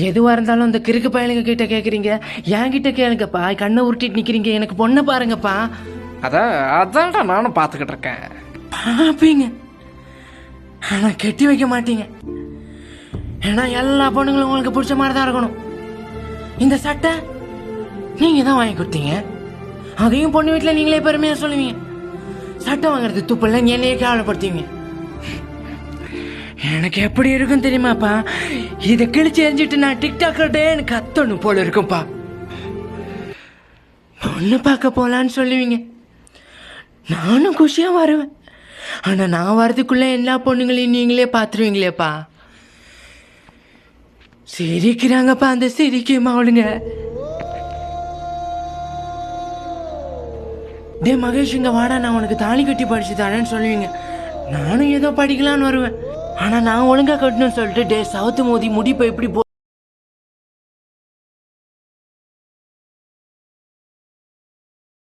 எதுவாக இருந்தாலும் அந்த கிறுக்கு பயலுங்க கிட்ட கேட்குறீங்க, என்கிட்ட கேளுங்கப்பா. கண்ணை உருட்டிட்டு நிற்கிறீங்க, எனக்கு பொண்ணை பாருங்கப்பா. அதான்டா நானும் பார்த்துக்கிட்டு இருக்கேன். பார்ப்பீங்க, ஆனால் கெட்டி வைக்க மாட்டீங்க. ஏன்னா எல்லா பொண்ணுங்களும் உங்களுக்கு பிடிச்ச மாதிரி தான் இருக்கணும். இந்த சட்டை நீங்கள் தான் வாங்கி கொடுத்தீங்க, அதையும் பொண்ணு வீட்டில் நீங்களே பெருமையாக சொல்லுவீங்க. சட்டை வாங்குறது துப்பில்ல, என்னையே கேவலப்படுத்துவீங்க. எனக்கு எப்படி இருக்கும் தெரியுமாப்பா? இதை கிழிச்சு எரிஞ்சிட்டு நான் டிக்டாக்கர்டே எனக்கு கத்தணும் போல இருக்கும்பா. பொண்ணு பார்க்க போலான்னு சொல்லுவீங்க, நானும் குஷியாக வருவேன். ஆனால் நான் வரதுக்குள்ளே எல்லா பொண்ணுங்களையும் நீங்களே பார்த்துருவீங்களேப்பா. சிரிக்கிறாங்கப்பா அந்த சிரிக்கும் அவளுங்க. டே மகேஷ், இங்க வாடா, நான் உனக்கு தாலி கட்டி படிச்சு தரேன்னு சொல்லுவீங்க. நானும் ஏதோ படிக்கலான்னு வருவேன். ஆனால் நான் ஒழுங்காக கட்டணும்னு சொல்லிட்டு டே சவுத்து மோதி முடிப்பை எப்படி